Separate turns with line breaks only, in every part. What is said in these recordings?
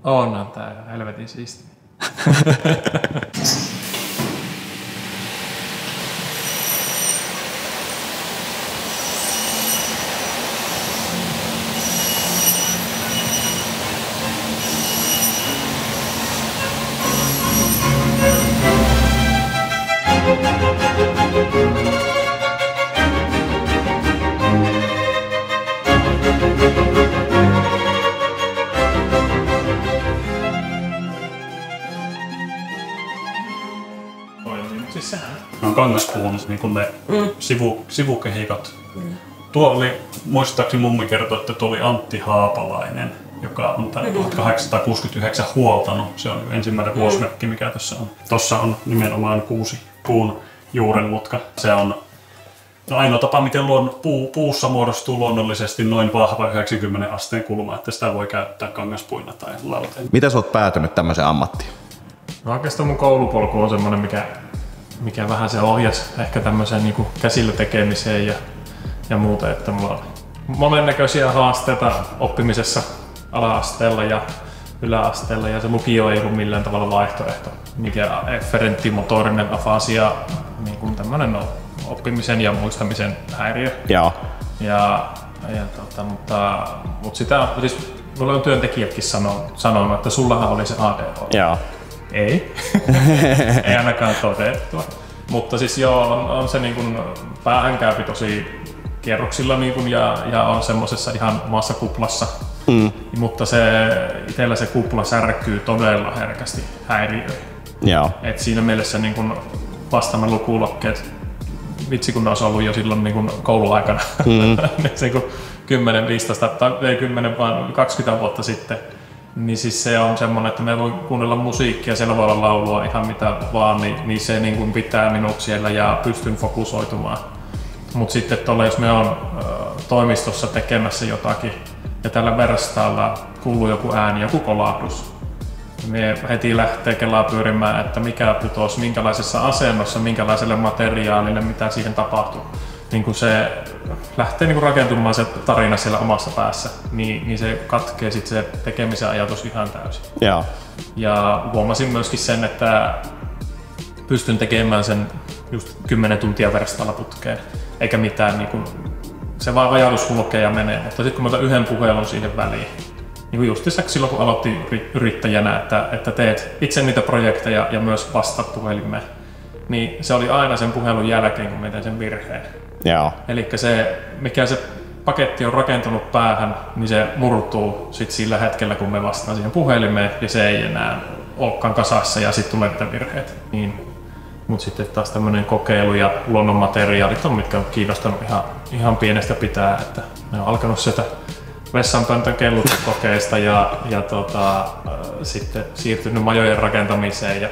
On tää ihan helvetin siisti. Siis sehän on kangaspuun niin ne sivukehikot. Tuo oli, muistaakseni mummi kertoi, että tuo oli Antti Haapalainen, joka on 1869 huoltanut. Se on ensimmäinen vuosimerkki, mikä tässä on. Tuossa on nimenomaan 6 puun juurenmutka. Se on ainoa tapa, miten puussa muodostuu luonnollisesti noin vahva 90 asteen kulma, että sitä voi käyttää kangaspuina tai lauteen.
Miten sä oot päätynyt tämmöiseen ammattiin?
No oikeastaan mun koulupolku on semmoinen, mikä vähän se ohjasi ehkä tämmöiseen niin kuin käsillä tekemiseen ja muuta, että mulla on monennäköisiä haasteita oppimisessa ala-asteella ja yläasteella ja se lukio ei ollut millään tavalla vaihtoehto. Mikä efferenttimotorinen afasia, niin kuin tämmöinen oppimisen ja muistamisen häiriö.
Joo.
Mutta sitä, siis mulla on työntekijätkin sanonut, että sullahan oli se ADHD.
Joo.
Ei. Ei ainakaan todettua. Mutta siis joo, on se niin kuin päähän käypi tosi kierroksilla niin kuin, ja on semmosessa ihan omassa kuplassa. Mutta itsellä se kupla särkyy todella herkästi häiriöihin.
Joo.
Et siinä mielessä niin kuin vastaamme lukulokkeet, vitsi kun ne olisi ollut jo silloin niin kuin kouluaikana. Se kun 10, 15 tai ei 10 vaan 20 vuotta sitten. Niin siis se on semmoinen, että me voi kuunnella musiikkia, siellä voi olla laulua ihan mitä vaan, niin se niin kuin pitää minut siellä ja pystyn fokusoitumaan. Mutta sitten tuolla, jos me on toimistossa tekemässä jotakin ja tällä verstaalla kuuluu joku ääni, joku kolahdus, me heti lähtee kelaa pyörimään, että mikä putosi, minkälaisessa asennossa, minkälaiselle materiaalille, mitä siihen tapahtuu. Niin kun se lähtee niin kun rakentumaan se tarina siellä omassa päässä, niin se katkee sit se tekemisen ajatus ihan täysin.
Joo.
Ja huomasin myöskin sen, että pystyn tekemään sen just 10 tuntia verstaalla putkeen, eikä mitään, niin kun, se vaan ajatus kulkee ja menee. Mutta sitten kun mä otan yhden puhelun siihen väliin, niin kuin just silloin kun aloitin yrittäjänä, että teet itse niitä projekteja ja myös vastaat puhelimeen, niin se oli aina sen puhelun jälkeen, kun mä tein sen virheen. Eli se, mikä se paketti on rakentunut päähän, niin se murtuu sit sillä hetkellä, kun me vastaan siihen puhelimeen ja se ei enää olekaan kasassa ja sitten tulee niitä virheitä. Niin. Mutta sitten taas tämmöinen kokeilu ja luonnonmateriaalit on, mitkä on kiinnostanut ihan pienestä pitää, että ne on alkanut sieltä vessanpöntön kellutukokeista ja sitten siirtynyt majojen rakentamiseen ja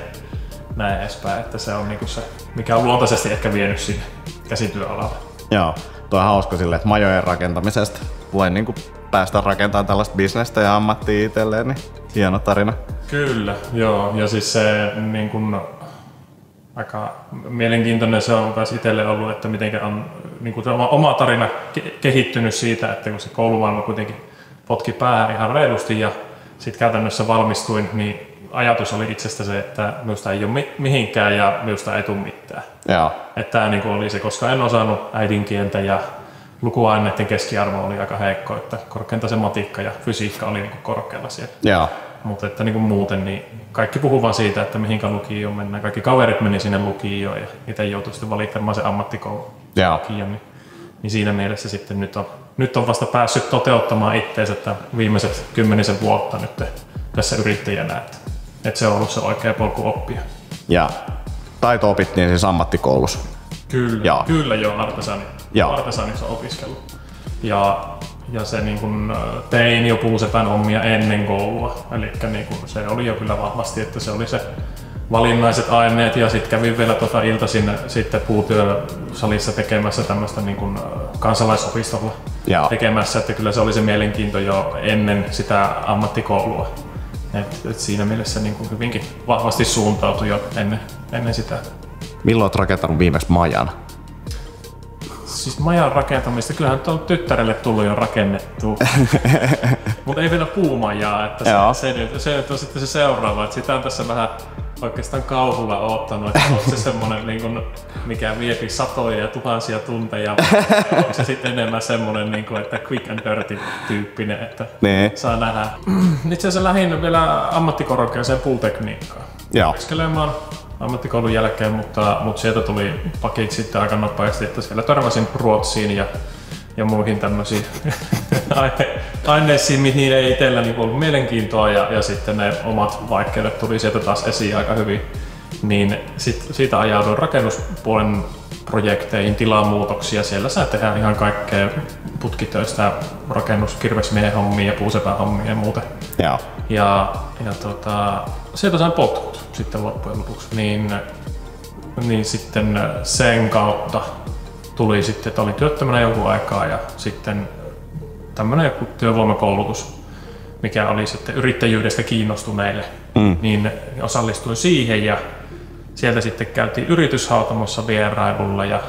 näin edespäin, että se on niinku se, mikä on luontaisesti ehkä vienyt sinne käsityöalalle.
Joo, tuo on hauska silleen, että majojen rakentamisesta voi niinku päästä rakentamaan tällaista bisnestä ja ammattia itselleen, niin hieno tarina.
Kyllä, joo, ja siis se niin kun, aika mielenkiintoinen se on myös itselle ollut, että miten on niin kun oma tarina kehittynyt siitä, että kun se koulumaailma kuitenkin potki päähän ihan reilusti ja sitten käytännössä valmistuin, niin ajatus oli itsestä se, että minusta ei ole mihinkään ja minusta ei tule mitään. Että tämä niin oli se, koska en osannut äidinkieltä ja lukuaineiden keskiarvo oli aika heikko, että korkeinta se matikka ja fysiikka oli niin korkealla siellä. Mutta että niin muuten niin kaikki puhuu vaan siitä, että mihinkä lukioon mennään. Kaikki kaverit meni sinne lukioon ja itse joutui sitten valitsemaan se ammattikoulu. Niin siinä mielessä sitten nyt on vasta päässyt toteuttamaan itseensä viimeiset 10 vuotta nyt tässä yrittäjänä. Että se on ollut se oikea polku oppia.
Ja taito opittiin siis ammattikoulussa.
Kyllä joo, artesanissa opiskellut. Ja se niin kun tein jo puusepän hommia ennen koulua. Eli niin kun se oli jo kyllä vahvasti, että se oli se valinnaiset aineet ja sitten kävin vielä iltaisin sitten puutyösalissa tekemässä tämmöistä niin kun kansalaisopistolla tekemässä, että kyllä se oli se mielenkiinto jo ennen sitä ammattikoulua. Et siinä mielessä niin kuin hyvinkin vahvasti suuntautui jo ennen sitä.
Milloin olet rakentanut viimeksi majan?
Siis majan rakentamista, kyllähän on tyttärelle tullut jo rakennettua. Mutta ei vielä puumajaa, että se on sitten se seuraava, että sitä on tässä vähän oikeastaan kauhulla oottanut, että onko se semmonen niin mikä viepi satoja ja tuhansia tunteja, onko se sitten enemmän semmonen, niin kuin, että quick and dirty -tyyppinen, että saa nähdä. Itse asiassa lähdin vielä ammattikorkeaseen puutekniikkaan. Opiskelemaan ammattikoulun jälkeen, mutta sieltä tuli pakit sitten aika nopeasti, että siellä törmäsin Ruotsiin ja muihin tämmöisiin aineisiin, mihin ei itselläni ollut mielenkiintoa ja sitten ne omat vaikeudet tuli sieltä taas esiin aika hyvin. Niin siitä ajauduin rakennuspuolen projekteihin, tilamuutoksia. Siellä saa tehdä ihan kaikkea putkitöistä, rakennuskirvesmiehen hommia ja puusepän hommia ja muuta. Ja sieltä sain potkut sitten loppujen lopuksi. Niin sitten sen kautta tuli sitten, että olin työttömänä jonkun aikaa ja sitten tämmöinen joku työvoimakoulutus, mikä oli sitten yrittäjyydestä kiinnostuneille, niin osallistuin siihen ja sieltä sitten käytiin yrityshautomossa vierailulla ja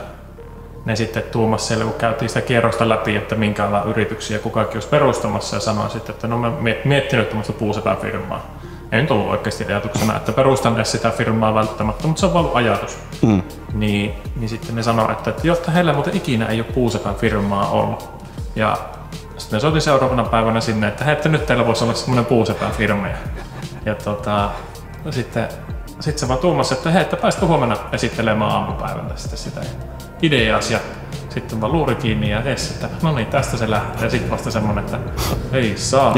ne sitten tuumasi siellä, kun käytiin sitä kierrosta läpi, että minkä alan yrityksiä kukakin olisi perustamassa ja sanoin sitten, että no mä miettinyt tämmöistä puusepänfirmaa. Ei nyt ollut oikeasti ajatuksena, että perustan edes sitä firmaa välttämättä, mutta se on vaan ollut ajatus. Niin sitten ne sanoi, että jotta heillä muuten ikinä ei ole puusepän firmaa ollut. Ja sitten soitin seuraavana päivänä sinne, että hei, että nyt teillä voisi olla semmoinen puusepän firma. Ja sitten se vaan tuumasi, että hei, että päästä huomenna esittelemään aamupäivällä sitä ideaas. Ja sitten vaan luuri kiinni ja että no niin, tästä se lähtee. Ja sitten vasta semmonen, että ei saa.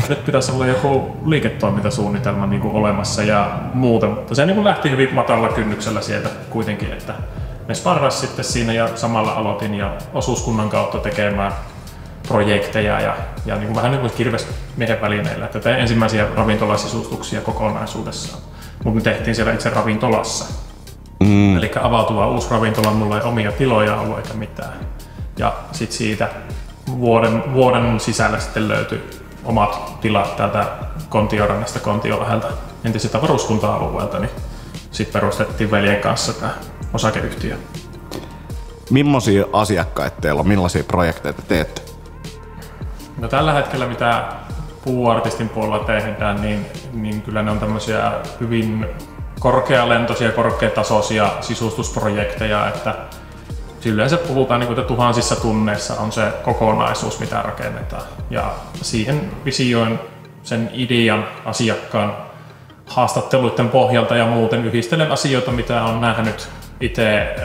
Nyt pitäisi olla joku liiketoimintasuunnitelma niin kuin olemassa ja muuta. Mutta se niin kuin lähti hyvin matalalla kynnyksellä sieltä kuitenkin, että ne sparras sitten siinä ja samalla aloitin ja osuuskunnan kautta tekemään projekteja ja niin kuin vähän niin kuin kirvesmiehen välineillä. Että tein ensimmäisiä ravintolasisustuksia kokonaisuudessaan. Mutta me tehtiin siellä itse ravintolassa. Eli avautuva uusi ravintola, mulla ei omia tiloja ollut eikä mitään. Ja sitten siitä vuoden sisällä sitten löytyi omat tilat täältä Kontiorannasta, Kontioläheltä, entiseltä varuskunta-alueelta, niin sitten perustettiin veljen kanssa tämä osakeyhtiö.
Millaisia asiakkaita teillä on? Millaisia projekteja te teette?
No tällä hetkellä mitä puuartistin puolella tehdään, niin kyllä ne on tämmöisiä hyvin korkealentoisia, korkeatasoisia sisustusprojekteja, että yleensä puhutaan, että tuhansissa tunneissa on se kokonaisuus, mitä rakennetaan. Ja siihen visioin sen idean asiakkaan haastatteluiden pohjalta ja muuten yhdistelen asioita, mitä on nähnyt itse,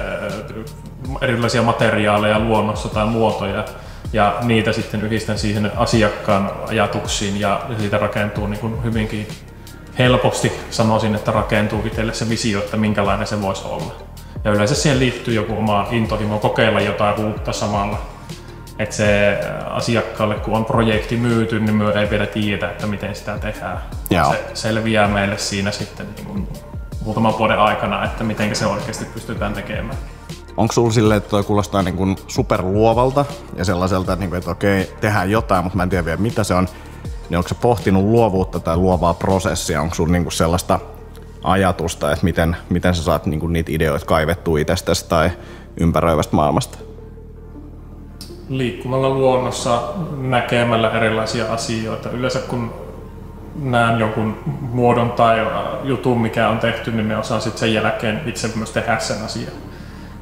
erilaisia materiaaleja luonnossa tai muotoja, ja niitä sitten yhdistän siihen asiakkaan ajatuksiin ja siitä rakentuu niin kuin hyvinkin helposti sanoisin, että rakentuu itselle se visio, että minkälainen se voisi olla. Ja yleensä siihen liittyy joku oma intohimo kokeilla jotain uutta samalla. Että se asiakkaalle, kun on projekti myyty, niin me ei vielä tiedetä, että miten sitä tehdään. Se selviää meille siinä sitten niin kuin muutaman vuoden aikana, että miten se oikeasti pystytään tekemään.
Onko sulla silleen, että toi kuulostaa niin kuin superluovalta ja sellaiselta, että okei, tehdään jotain, mutta mä en tiedä vielä mitä se on. Niin onko sä pohtinut luovuutta tai luovaa prosessia? Onko sulla niinku sellaista ajatusta, että miten sä saat niinku niitä ideoita kaivettua itsestäsi tai ympäröivästä maailmasta?
Liikkumalla luonnossa, näkemällä erilaisia asioita. Yleensä kun näen jonkun muodon tai jutun, mikä on tehty, niin me osaan sitten sen jälkeen itse myös tehdä sen asian.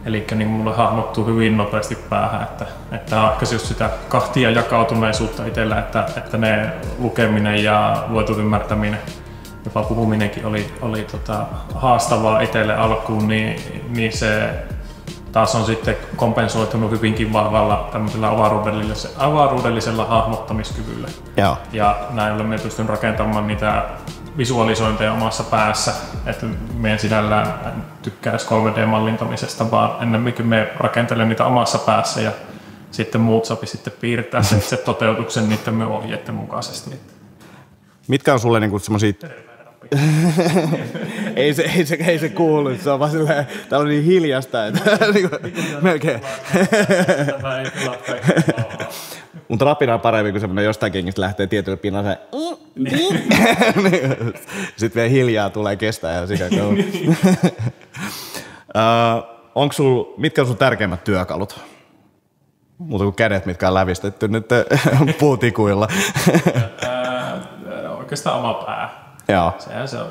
Eli niin mulle hahmottuu hyvin nopeasti päähän, että on ehkä just sitä kahtia jakautuneisuutta itsellä, että ne lukeminen ja luetut ymmärtäminen, jopa puhuminenkin oli haastavaa itselle alkuun, niin se taas on sitten kompensoitunut hyvinkin vahvalla tämmöisellä avaruudellisella hahmottamiskyvyllä. Ja näin ollen me pystyn rakentamaan niitä visualisointeja omassa päässä, että me en sinällään tykkäisi 3D-mallintamisesta, vaan ennemminkin me rakentelen niitä omassa päässä ja sitten muut sopi sitten piirtää se toteutuksen niiden me ohjeiden mukaisesti.
Mitkä on sulle niinku semmosia... ei se kuulu, se on vaan silleen, täällä on niin hiljasta, että melkein. Mutta rapina on parempi, kun semmoinen jostain kengistä lähtee tietylle pinnalle se sitten vielä hiljaa tulee kestää ja sitä mitkä on sun tärkeimmät työkalut? Muuta kuin kädet, mitkä on lävistetty nyt puutikuilla.
Oikeastaan oma pää.
Joo.
Sehän se on.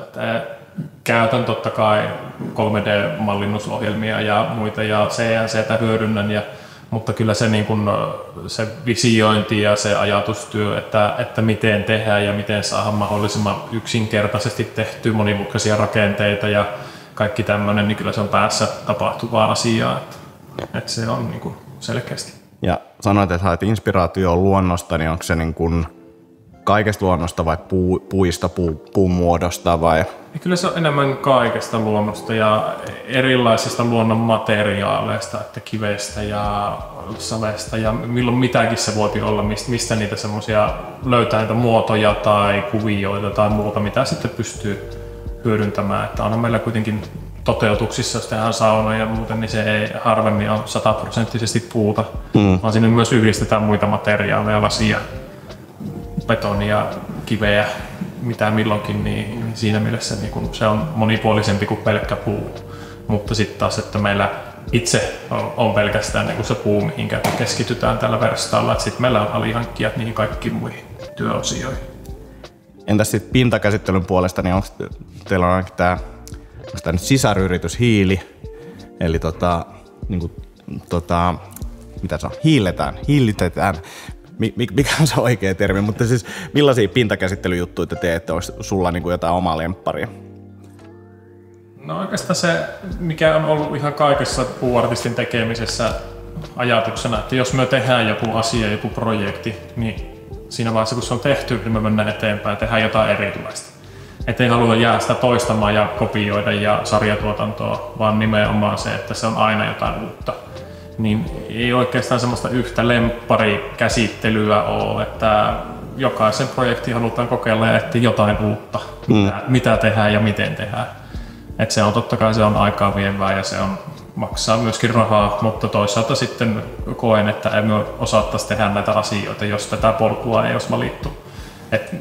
Käytän totta kai 3D-mallinnusohjelmia ja muita ja CNC:tä hyödynnän, mutta kyllä se, niin kun, se visiointi ja se ajatustyö, että miten tehdään ja miten saadaan mahdollisimman yksinkertaisesti tehtyä monimutkaisia rakenteita ja kaikki tämmöinen, niin kyllä se on päässä tapahtuvaa asiaa. Että se on niin kun selkeästi.
Ja sanoit, että haet inspiraatioon luonnosta, niin onko se niin kun kaikesta luonnosta vai puista, puun muodosta vai? Ja
kyllä se on enemmän kaikesta luonnosta ja erilaisista luonnon materiaaleista, että kivestä ja savesta ja milloin mitäkin se voi olla, mistä niitä semmoisia löytää niitä muotoja tai kuvioita tai muuta, mitä sitten pystyy hyödyntämään. Että onhan meillä kuitenkin toteutuksissa, jos tehdään saunoja ja muuten, niin se ei harvemmin ole 100% puuta, vaan sinne myös yhdistetään muita materiaaleja, lasia, betonia, kiveä, mitä milloinkin, niin siinä mielessä niin kun se on monipuolisempi kuin pelkkä puu. Mutta sitten taas, että meillä itse on pelkästään niin se puu, mihinkä keskitytään tällä verstaalla. Sitten meillä on alihankkijat niihin kaikkiin muihin työosioihin. Entäs
sitten pintakäsittelyn puolesta, niin onko teillä on ainakin tämä nyt sisaryritys Hiili, eli mitä se on, hiilitetään. Mikä on se oikea termi, mutta siis millaisia pintakäsittelyjuttuja te teette? Onko sulla niin kuin jotain omaa lempparia?
No oikeastaan se, mikä on ollut ihan kaikessa puuartistin tekemisessä ajatuksena, että jos me tehdään joku asia, joku projekti, niin siinä vaiheessa kun se on tehty, niin me mennään eteenpäin ja tehdään jotain erilaista. Että ei haluta jäädä sitä toistamaan ja kopioida ja sarjatuotantoa, vaan nimenomaan se, että se on aina jotain uutta. Niin ei oikeastaan semmoista yhtä lempparikäsittelyä ole, että jokaisen projektin halutaan kokeilla ja etsiä jotain uutta, mitä tehdään ja miten tehdään. Et se on totta kai se on aikaa vievää ja se on, maksaa myöskin rahaa, mutta toisaalta sitten koen, että emme osattaisi tehdä näitä asioita, jos tätä polkua ei olisi valittu. Että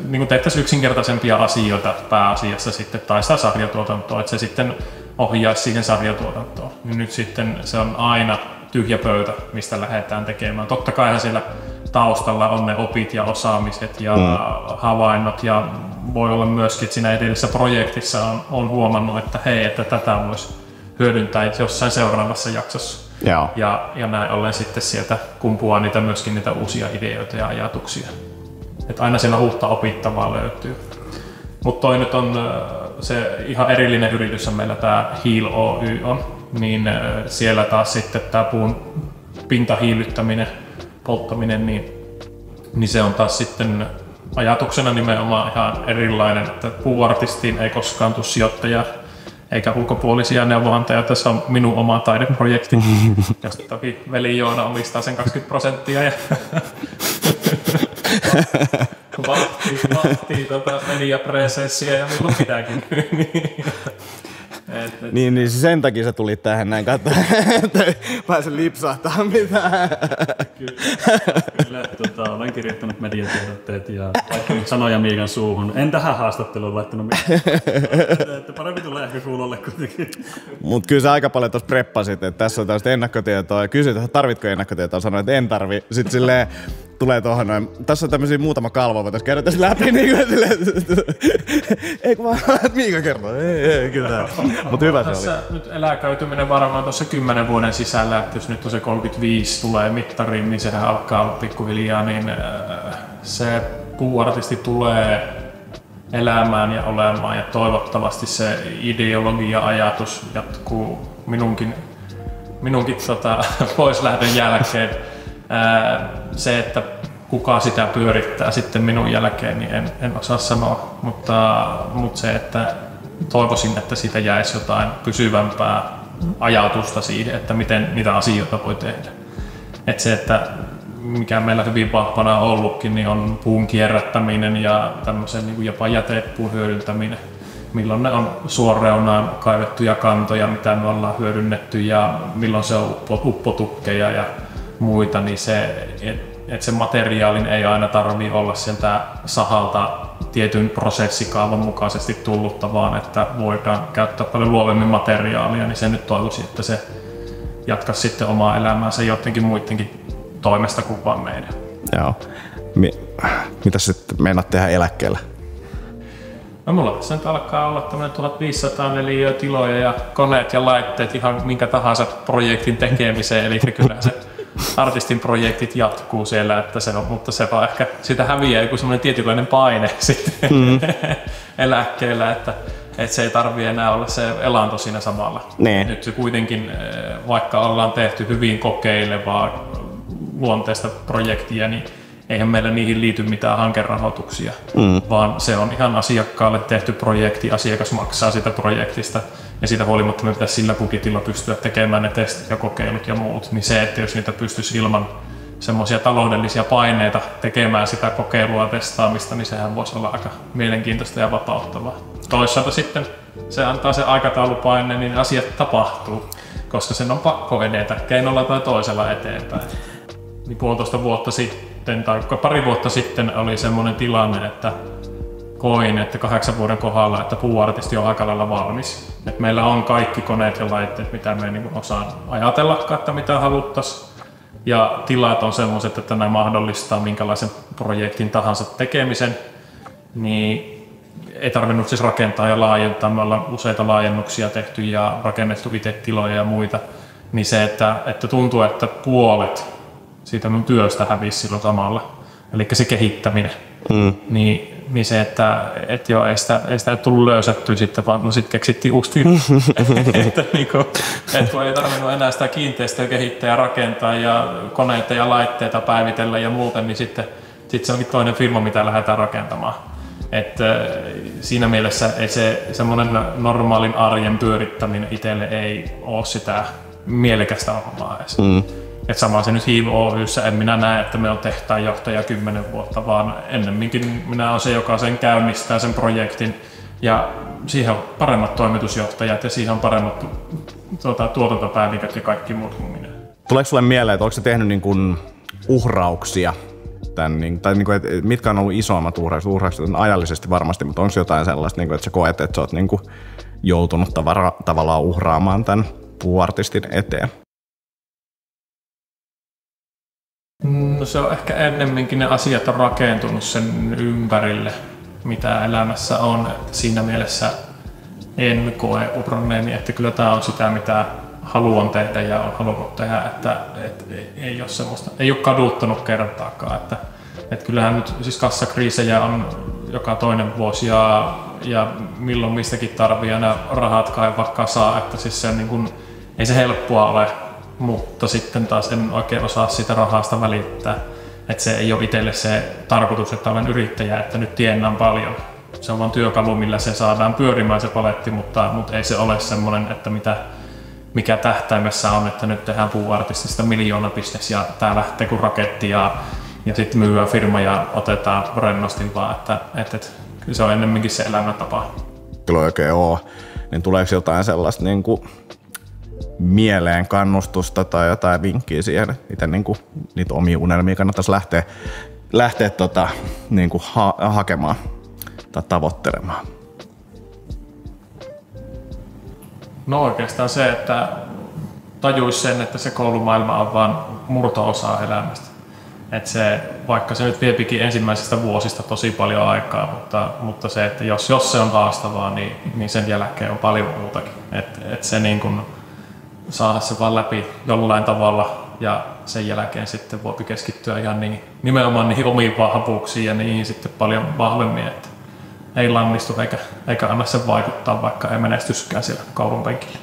niin tehtäisiin yksinkertaisempia asioita pääasiassa sitten, tai sitä sarjatuotantoa, että se sitten ohjaisi siihen sarjatuotantoon. Nyt sitten se on aina tyhjä pöytä, mistä lähdetään tekemään. Totta kai siellä taustalla on ne opit ja osaamiset ja havainnot ja voi olla myöskin, että siinä edellisessä projektissa on huomannut, että hei, että tätä voisi hyödyntää jossain seuraavassa jaksossa. Ja näin ollen sitten sieltä kumpuaa myöskin niitä uusia ideoita ja ajatuksia. Että aina siellä uutta opittavaa löytyy. Mutta toi nyt on se ihan erillinen yritys meillä tämä Hiil Oy on, niin siellä taas sitten tämä puun pintahiilyttäminen, polttaminen, niin se on taas sitten ajatuksena nimenomaan ihan erilainen, että puuartistiin ei koskaan tule sijoittajaa eikä ulkopuolisia neuvonantajia. Tässä on minun oma taideprojekti, josta toki veli Joona omistaa sen 20% ja vahtii mediapresessiä ja milloin pitääkin.
Niin sen takia sä tulit tähän näin katsomaan, että pääsen lipsahtamaan mitään.
Kyllä, olen kirjoittanut mediatiedotteet ja laittanut sanoja Miikan suuhun. En tähän haastatteluun laittanut mitään. Parempi tulee ehkä kuulolle kuitenkin.
Mut kyllä sä aika paljon tuossa preppasit, että tässä on tällaista ennakkotietoa ja kysyt, että tarvitko ennakkotietoa, sanoin, että en tarvi. Sitten silleen tulee tuohon noin. Tässä on tämmöisiä muutama kalvo, voitaisiin käydä tässä läpi. Niin kuin silleen, ei kun vaan, että Miika kertoo. Ei, kyllä. Mutta hyvä se oli.
Tässä nyt eläköityminen varmaan tuossa 10 vuoden sisällä, että jos nyt on se 35 tulee mittariin, niin sehän alkaa olla pikkuhiljaa, niin se puuartisti tulee elämään ja olemaan ja toivottavasti se ideologia ja ajatus jatkuu minunkin poislähdön jälkeen. Se, että kuka sitä pyörittää sitten minun jälkeen, niin en osaa sanoa, mutta se, että toivoisin, että siitä jäisi jotain pysyvämpää ajatusta siihen, että miten niitä asioita voi tehdä. Että se, että mikä meillä hyvin vahvana on ollutkin, niin on puun kierrättäminen ja tämmöisen niin kuin jopa jätepuun hyödyntäminen. Milloin ne on suoreunaan kaivettuja kantoja, mitä me ollaan hyödynnetty ja milloin se on uppotukkeja ja muita, niin se, että sen materiaalin ei aina tarvitse olla sieltä sahalta tietyn prosessikaavan mukaisesti tullutta, vaan että voidaan käyttää paljon luovemmin materiaalia, niin se nyt toivoisin, että se jatka sitten omaa elämäänsä jotenkin muidenkin toimesta kuin vaan meidän.
Joo. Mitä sitten meinaat tehdä eläkkeellä?
No mulla tässä nyt alkaa olla tämmöinen 1500 neliöä tiloja ja koneet ja laitteet ihan minkä tahansa projektin tekemiseen, eli kyllä se artistin projektit jatkuu siellä, että se on, mutta se vaan ehkä sitä häviää joku semmoinen tietynlainen paine sitten eläkkeellä, että se ei tarvitse enää olla se elanto siinä samalla.
Nee.
Nyt se kuitenkin, vaikka ollaan tehty hyvin kokeilevaa luonteista projektia, niin eihän meillä niihin liity mitään hankerahoituksia, vaan se on ihan asiakkaalle tehty projekti, asiakas maksaa sitä projektista ja siitä huolimatta me pitäisi sillä budjetilla pystyä tekemään ne testit ja kokeilut ja muut, niin se, että jos niitä pystyisi ilman semmoisia taloudellisia paineita tekemään sitä kokeilua ja testaamista, niin sehän voisi olla aika mielenkiintoista ja vapauttavaa. Toisaalta sitten se antaa se aikataulupaine, niin asiat tapahtuu, koska sen on pakko edetä keinolla tai toisella eteenpäin. Niin 1,5 vuotta sitten tai pari vuotta sitten oli semmoinen tilanne, että koin, että 8 vuoden kohdalla, että puuartisti on aika lailla valmis. Et meillä on kaikki koneet ja laitteet, mitä me ei niin osaan ajatellakaan, että mitä haluttaisiin. Ja tilat on semmoiset, että nämä mahdollistaa minkälaisen projektin tahansa tekemisen. Niin ei tarvinnut siis rakentaa ja laajentaa. Me ollaan useita laajennuksia tehty ja rakennettu itse tiloja ja muita. Niin se, että tuntuu, että puolet siitä mun työstä hävisi silloin samalla. Eli se kehittäminen. Niin se, että joo, ei sitä tullut löysättyä sitten, vaan sitten keksittiin uusi firma. että kun ei tarvinnut enää sitä kiinteistöä kehittää ja rakentaa ja koneita ja laitteita päivitellä ja muuten, niin sitten se onkin toinen firma, mitä lähdetään rakentamaan. Että siinä mielessä ei se semmoinen normaalin arjen pyörittäminen itselle ei ole sitä mielekästä hommaa edes. Et sama se nyt Hiiv Oy:ssä en minä näe, että me on tehtaanjohtaja 10 vuotta, vaan ennemminkin minä olen se, joka sen käynnistää sen projektin ja siihen on paremmat toimitusjohtajat ja siihen on paremmat tuotantopäälliköt ja kaikki muut kuin minä.
Tuleeko sulle mieleen, että onko se tehnyt niin kuin uhrauksia? Tai niin kuin, että mitkä on ollut isoimmat uhraukset ajallisesti varmasti, mutta onko jotain sellaista, niin kuin, että sä koet, että sä oot niin kuin joutunut tavallaan uhraamaan tämän puuartistin eteen?
No se on ehkä ennemminkin ne asiat on rakentunut sen ympärille, mitä elämässä on. Siinä mielessä en koe uhranneeni, että kyllä tämä on sitä, mitä haluan tehdä ja on halunnut tehdä, että ei ole semmoista, ei ole kaduttanut kertaakaan. Että kyllähän nyt siis kassakriisejä on joka toinen vuosi ja milloin mistäkin tarvii ja nämä rahat kaivaa kasaan, että siis se niin kuin, ei se helppoa ole. Mutta sitten taas en oikein osaa sitä rahasta välittää. Että se ei ole itselle se tarkoitus, että olen yrittäjä, että nyt tienaan paljon. Se on vain työkalu, millä se saadaan pyörimään se paletti, mutta ei se ole semmoinen, että mikä tähtäimessä on, että nyt tehdään puuartistista miljoonabisnes ja tää lähtee kuin raketti ja sitten myyä firma ja otetaan rennosti vaan, että se on ennemminkin se elämäntapa.
Kyllä oikein oo. Niin tuleeko jotain sellaista niin kuin mieleen kannustusta tai jotain vinkkiä siihen, miten niin kuin niitä omia unelmia kannattaisi lähteä niin kuin hakemaan tai tavoittelemaan?
No oikeastaan se, että tajuisi sen, että se koulumaailma on vain murto-osa elämästä. Että se, vaikka se nyt viepikin ensimmäisistä vuosista tosi paljon aikaa, mutta se, että jos se on haastavaa, niin sen jälkeen on paljon muutakin. Että se niin kuin saada se vaan läpi jollain tavalla ja sen jälkeen sitten voi keskittyä ihan nimenomaan niihin omiin vahvuuksiin ja niihin sitten paljon vahvemmin, että ei lannistu eikä anna sen vaikuttaa, vaikka ei menestyskään siellä koulun penkillä.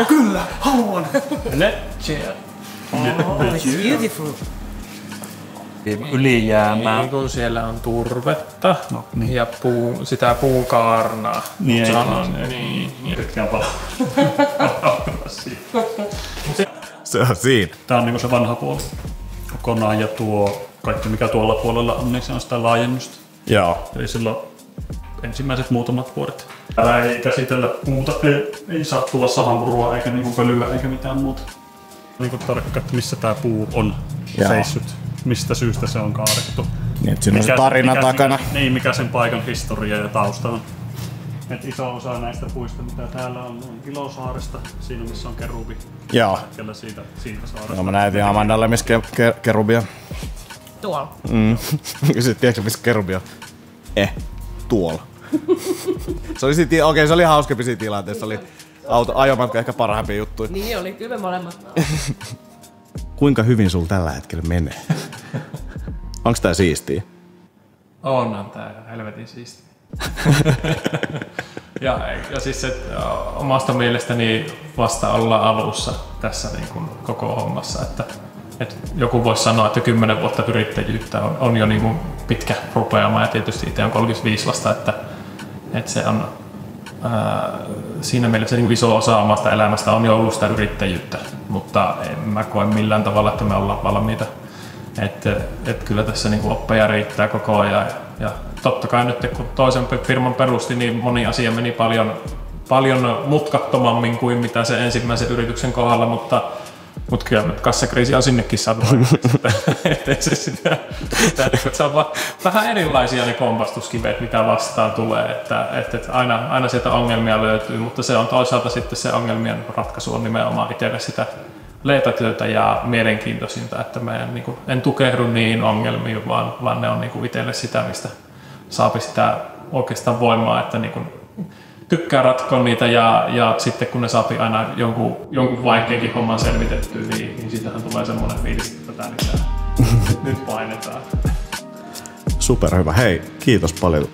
Kyllä, haluan!
Legit.
It's beautiful.
Ylijäämää.
Niin kun siellä on turvetta
niin.
ja sitä puukaarnaa.
Niin,
Niin.
Tykkään paljon.
Se on siinä.
Tää on niinku se vanha puoli kokonaan ja tuo kaikki mikä tuolla puolella on, niin se on sitä laajennusta.
Joo.
Eli silloin ensimmäiset muutamat vuodet. Täällä ei käsitellä muuta, ei saa tulla sahanpurua eikä niinku pölyä eikä mitään muuta. Niinku tarkka, että missä tää puu on seissyt, mistä syystä se on kaadettu.
Niin, että siinä on se tarina takana.
Mikä sen paikan historia ja tausta on. Et iso osa näistä puista, mitä täällä on Ilosaaresta, siinä missä on kerubi.
Joo.
Siitä saaresta.
No mä näytin Amandalle, missä kerubia.
Tuolla.
Kysyt, tiedätkö missä kerubia? Tuolla. Se oli se oli hauskempi siinä tilanteessa. Se oli ajomatka ehkä parhaimpia juttuja.
Niin oli, kyllä me molemmat.
Kuinka hyvin sul tällä hetkellä menee? Onks tää siistiä?
Onhan tää helvetin siistiä. ja siis se, omasta mielestäni vasta ollaan alussa tässä niin kuin koko hommassa. Että joku voisi sanoa, että 10 vuotta yrittäjyyttä on jo niin kuin pitkä rupeama, ja tietysti itse on 35 vasta, että se on siinä mielessä niin iso osa omasta elämästä on jo ollut sitä yrittäjyyttä, mutta en mä koe millään tavalla, että me ollaan valmiita. Että kyllä tässä niin kuin oppeja riittää koko ajan, ja totta kai nyt kun toisen firman perusti, niin moni asia meni paljon mutkattomammin kuin mitä se ensimmäisen yrityksen kohdalla, mutta kyllä nyt kassakriisi on sinnekin saatu ettei se sitä se on vähän erilaisia ne kompastuskivet, mitä vastaan tulee, että aina sieltä ongelmia löytyy, mutta se on toisaalta sitten se ongelmien ratkaisu on nimenomaan itselle sitä leipätyötä ja mielenkiintoisinta, että mä en tukehdu niihin ongelmiin, vaan ne on niin kuin itselle sitä, mistä saapi sitä oikeastaan voimaa, että niin kuin tykkää ratkoa niitä ja sitten kun ne saapi aina jonkun vaikeakin homman selvitettyä, niin siitähän tulee semmoinen fiilis, että tätä lisää. Nyt painetaan.
Superhyvä. Hei, kiitos paljon